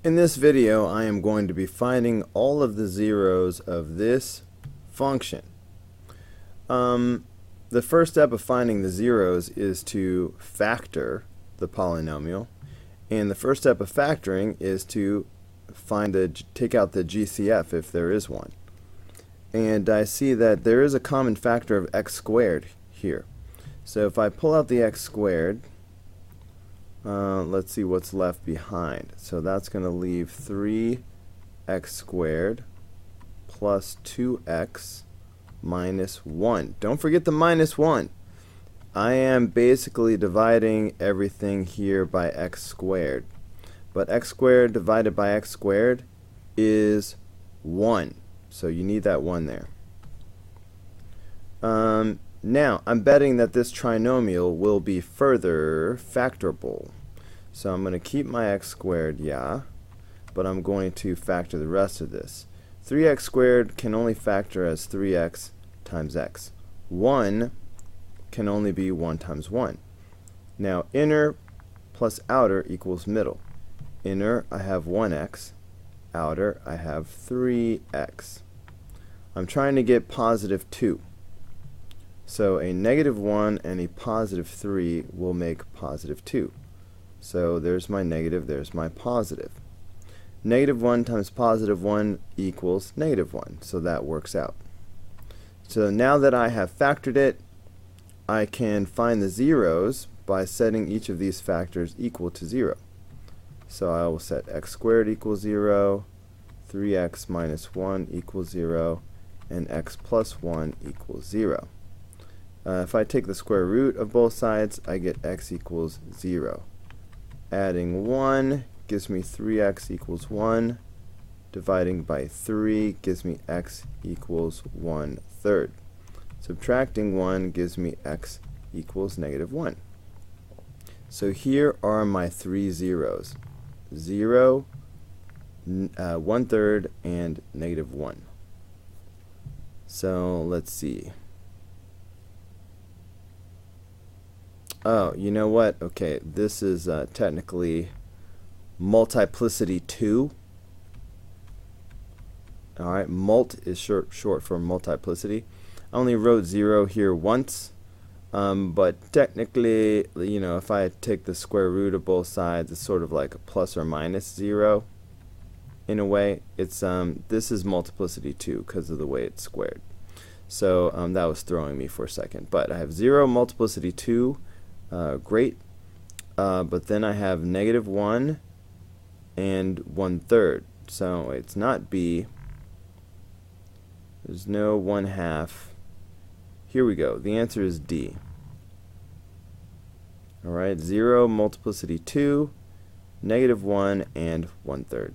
In this video, I am going to be finding all of the zeros of this function. The first step of finding the zeros is to factor the polynomial, and the first step of factoring is to take out the GCF if there is one. And I see that there is a common factor of x squared here. So if I pull out the x squared, let's see what's left behind. So that's going to leave 3x squared plus 2x minus 1. Don't forget the minus 1. I am basically dividing everything here by x squared. But x squared divided by x squared is 1. So you need that 1 there. Now, I'm betting that this trinomial will be further factorable. So I'm going to keep my x squared, yeah, but I'm going to factor the rest of this. 3x squared can only factor as 3x times x. 1 can only be 1 times 1. Now, inner plus outer equals middle. Inner, I have 1x. Outer, I have 3x. I'm trying to get positive 2. So a negative 1 and a positive 3 will make positive 2. So there's my negative, there's my positive. Negative 1 times positive 1 equals negative 1, so that works out. So now that I have factored it, I can find the zeros by setting each of these factors equal to 0. So I will set x squared equals 0, 3x minus 1 equals 0, and x plus 1 equals 0. If I take the square root of both sides, I get x equals 0. Adding 1 gives me 3x equals 1. Dividing by 3 gives me x equals 1/3. Subtracting 1 gives me x equals negative 1. So here are my three zeros. 0, 1/3, and negative 1. So let's see. Oh, you know what? Okay, this is technically multiplicity 2. Alright, mult is short for multiplicity. I only wrote 0 here once, but technically, you know, if I take the square root of both sides, it's sort of like a plus or minus 0 in a way. It's this is multiplicity 2 because of the way it's squared. So that was throwing me for a second. But I have 0 multiplicity 2. Great, but then I have negative 1 and 1/3, so it's not B. There's no 1/2. Here we go. The answer is D. Alright, 0 multiplicity 2, negative 1, and 1/3.